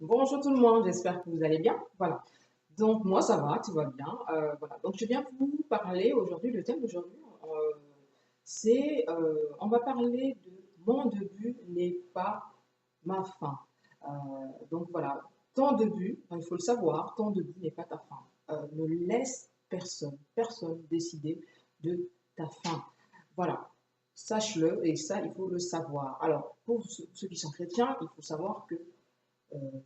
Bonjour tout le monde, j'espère que vous allez bien. Voilà. Donc moi ça va, tout va bien. Voilà. Donc je viens vous parler aujourd'hui, le thème d'aujourd'hui, on va parler de mon début n'est pas ma fin. Euh, donc voilà, ton début, il faut le savoir, ton début n'est pas ta fin. Ne laisse personne décider de ta fin. Voilà, sache-le et ça il faut le savoir. Alors pour ceux qui sont chrétiens, il faut savoir que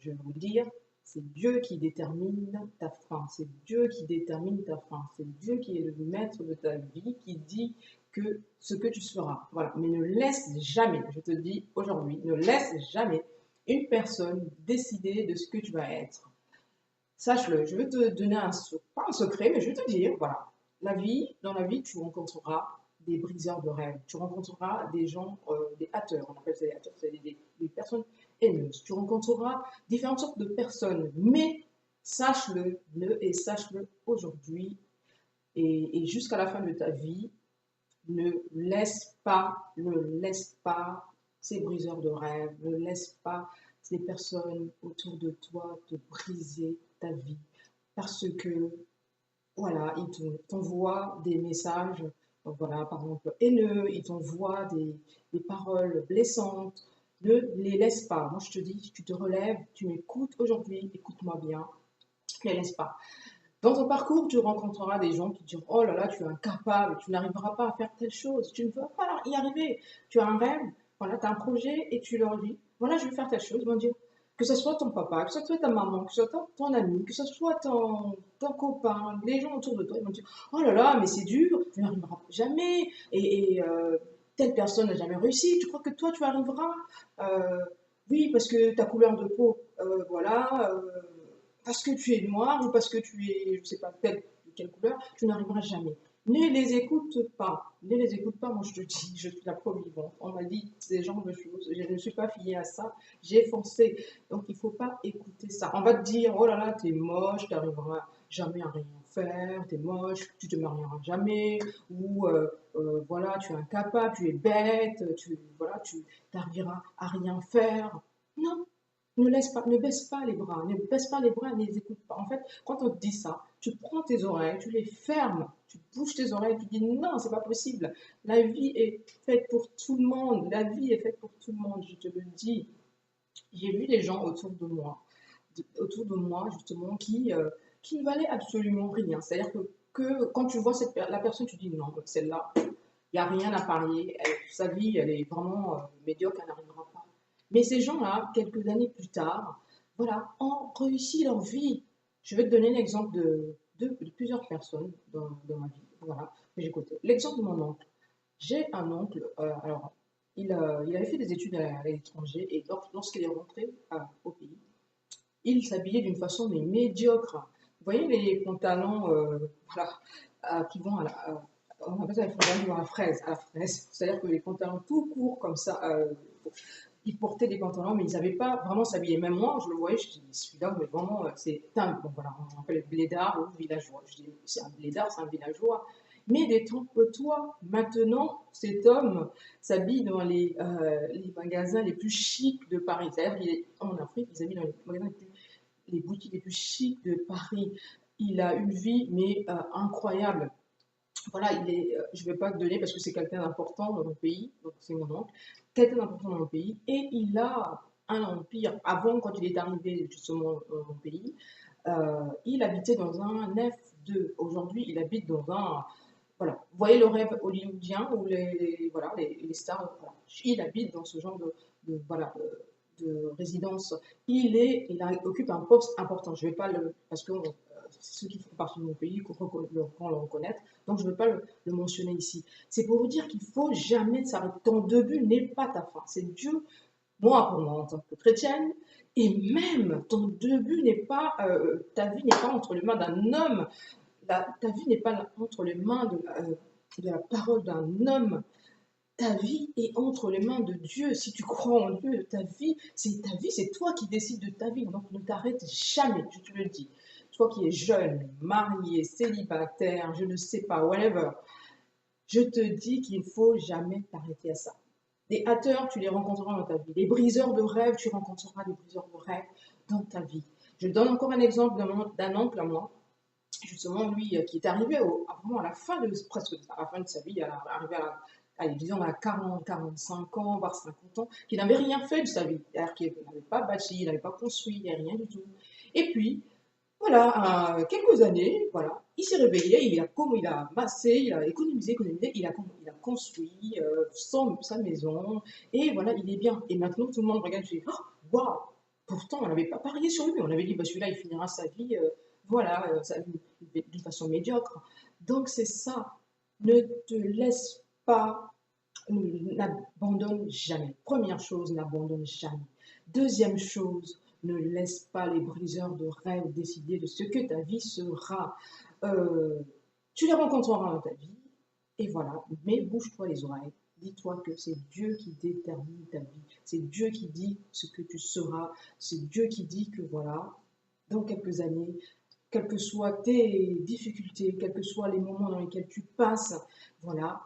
je vais vous le dire, c'est Dieu qui détermine ta fin. C'est Dieu qui détermine ta fin. C'est Dieu qui est le maître de ta vie, qui dit que ce que tu seras. Voilà. Mais ne laisse jamais, je te dis aujourd'hui, ne laisse jamais une personne décider de ce que tu vas être. Sache-le, je vais te donner pas un secret, mais je vais te dire, voilà, dans la vie, tu rencontreras des briseurs de rêves, tu rencontreras des gens, des haters, on appelle ça des haters, c'est des personnes haineuses, tu rencontreras différentes sortes de personnes, mais sache-le aujourd'hui et jusqu'à la fin de ta vie, ne laisse pas ces briseurs de rêves, ne laisse pas ces personnes autour de toi te briser ta vie. Parce que, voilà, ils t'envoient des messages, voilà, par exemple, haineux, ils t'envoient des paroles blessantes. Ne les laisse pas. Moi, je te dis, tu te relèves, tu m'écoutes aujourd'hui, écoute-moi bien, ne les laisse pas. Dans ton parcours, tu rencontreras des gens qui te diront: oh là là, tu es incapable, tu n'arriveras pas à faire telle chose, tu ne vas pas y arriver. Tu as un rêve, voilà, tu as un projet et tu leur dis: voilà, je vais faire telle chose. Ils vont dire, que ce soit ton papa, que ce soit ta maman, que ce soit ton ami, que ce soit ton copain, les gens autour de toi, ils vont dire: oh là là, mais c'est dur, tu n'arriveras jamais. Telle personne n'a jamais réussi, tu crois que toi tu arriveras? Euh, oui, parce que ta couleur de peau, voilà. Parce que tu es noir ou parce que tu es, je ne sais pas, quelle couleur, tu n'arriveras jamais. Ne les écoute pas. Ne les écoute pas, moi je te dis, je suis la preuve vivante. On m'a dit ces genres de choses. Je ne suis pas fiée à ça. J'ai foncé. Donc il ne faut pas écouter ça. On va te dire: oh là là, t'es moche, tu n'arriveras jamais à rien faire, t'es moche, tu te marieras jamais, ou voilà, tu es incapable, tu es bête, voilà, tu n'arriveras à rien faire. Non, ne baisse pas les bras, ne baisse pas les bras, ne les écoute pas. En fait, quand on te dit ça, tu prends tes oreilles, tu les fermes, tu bouges tes oreilles, tu dis non, c'est pas possible. La vie est faite pour tout le monde, la vie est faite pour tout le monde, je te le dis. J'ai vu des gens autour de moi justement, qui ne valaient absolument rien. C'est-à-dire que quand tu vois la personne, tu dis non, celle-là, il n'y a rien à parier, sa vie, elle est vraiment médiocre, elle n'arrivera pas. Mais ces gens-là, quelques années plus tard, voilà, ont réussi leur vie. Je vais te donner l'exemple de plusieurs personnes dans ma vie, voilà, que j'ai côté. L'exemple de mon oncle. J'ai un oncle, alors, il avait fait des études à l'étranger et lorsqu'il est rentré au pays, il s'habillait d'une façon mais médiocre. Vous voyez les pantalons voilà, qui vont on appelle ça les pantalons à la fraise. C'est-à-dire que les pantalons tout courts comme ça, ils portaient des pantalons, mais ils n'avaient pas vraiment s'habiller. Même moi, je le voyais, je dis, celui-là, mais vraiment, c'est un, bon, voilà, on appelle blédard ou villageois. Je dis, c'est un blédard, c'est un villageois. Mais détrompe-toi, maintenant, cet homme s'habille dans les magasins les plus chics de Paris. C'est-à-dire en Afrique, ils habillent dans les magasins les boutiques les plus chics de Paris. Il a une vie, mais incroyable. Voilà, je ne vais pas te donner parce que c'est quelqu'un d'important dans mon pays, donc c'est mon oncle, quelqu'un d'important dans mon pays, et il a un empire. Avant, quand il est arrivé justement dans mon pays, il habitait dans un F2. Aujourd'hui, il habite dans un. Voilà, vous voyez le rêve hollywoodien où voilà, les stars, voilà. Il habite dans ce genre voilà, de résidence. Occupe un poste important. Je vais pas parce que ceux qui font partie de mon pays qu'on le reconnaître, donc je ne vais pas le mentionner ici. C'est pour vous dire qu'il ne faut jamais s'arrêter. Ton début n'est pas ta fin. C'est Dieu, moi pour moi en tant que chrétienne, et même ton début n'est pas, ta vie n'est pas entre les mains d'un homme. Ta vie n'est pas entre les mains de la parole d'un homme. Ta vie est entre les mains de Dieu. Si tu crois en Dieu, ta vie, c'est toi qui décides de ta vie. Donc ne t'arrête jamais, je te le dis. Toi qui es jeune, marié, célibataire, je ne sais pas, whatever, je te dis qu'il ne faut jamais t'arrêter à ça. Des haters, tu les rencontreras dans ta vie. Des briseurs de rêves, tu rencontreras des briseurs de rêves dans ta vie. Je donne encore un exemple d'un oncle à moi, justement, lui, qui est arrivé vraiment à la fin de, presque à la fin de sa vie, arrivé à la, allez, disons à 40, 45 ans, voire 50 ans, qui n'avait rien fait de sa vie. C'est-à-dire qu'il n'avait pas bâti, il n'avait pas construit, il n'avait rien du tout. Et puis, voilà, quelques années, voilà, il s'est réveillé, il a massé, il a économisé, il a construit sa maison, et voilà, il est bien. Et maintenant, tout le monde regarde et dit, oh, waouh, pourtant, on n'avait pas parié sur lui, on avait dit, bah, celui-là, il finira sa vie, voilà, d'une façon médiocre. Donc, c'est ça, ne te laisse pas, n'abandonne jamais. Première chose, n'abandonne jamais. Deuxième chose, ne laisse pas les briseurs de rêves décider de ce que ta vie sera. Euh, Tu les rencontreras dans ta vie, et voilà. Mais bouge-toi les oreilles. Dis-toi que c'est Dieu qui détermine ta vie. C'est Dieu qui dit ce que tu seras. C'est Dieu qui dit que voilà, dans quelques années, quelles que soient tes difficultés, quels que soient les moments dans lesquels tu passes, voilà,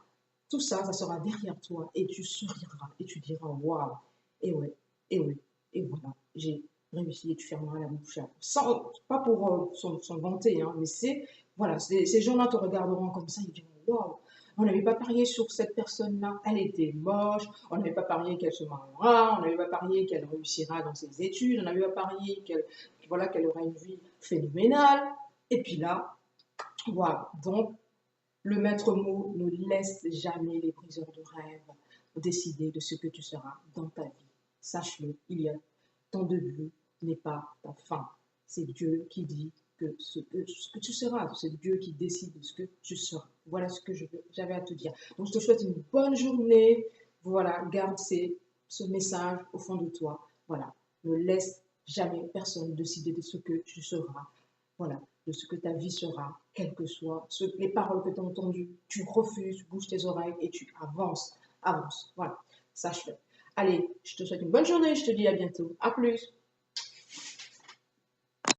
tout ça, ça sera derrière toi et tu souriras et tu diras waouh, et ouais, et ouais, et voilà, j'ai réussi et tu fermeras la bouche. Sans, pas pour s'en vanter, hein, mais c'est, voilà, ces gens-là te regarderont comme ça, ils diront waouh, on n'avait pas parié sur cette personne-là, elle était moche, on n'avait pas parié qu'elle se mariera, on n'avait pas parié qu'elle réussira dans ses études, on n'avait pas parié qu'elle voilà, qu'elle aura une vie phénoménale. Et puis là, waouh, donc le maître mot, ne laisse jamais les briseurs de rêve décider de ce que tu seras dans ta vie. Sache-le, il y a ton début n'est pas ta fin. C'est Dieu qui dit que ce que tu seras, c'est Dieu qui décide de ce que tu seras. Voilà ce que j'avais à te dire. Donc je te souhaite une bonne journée. Voilà, garde ce message au fond de toi. Voilà, ne laisse jamais personne décider de ce que tu seras. Voilà, de ce que ta vie sera, quelles que soient les paroles que tu as entendues, tu refuses, bouges tes oreilles et tu avances, avance. Voilà, sache-le. Allez, je te souhaite une bonne journée, je te dis à bientôt. À plus.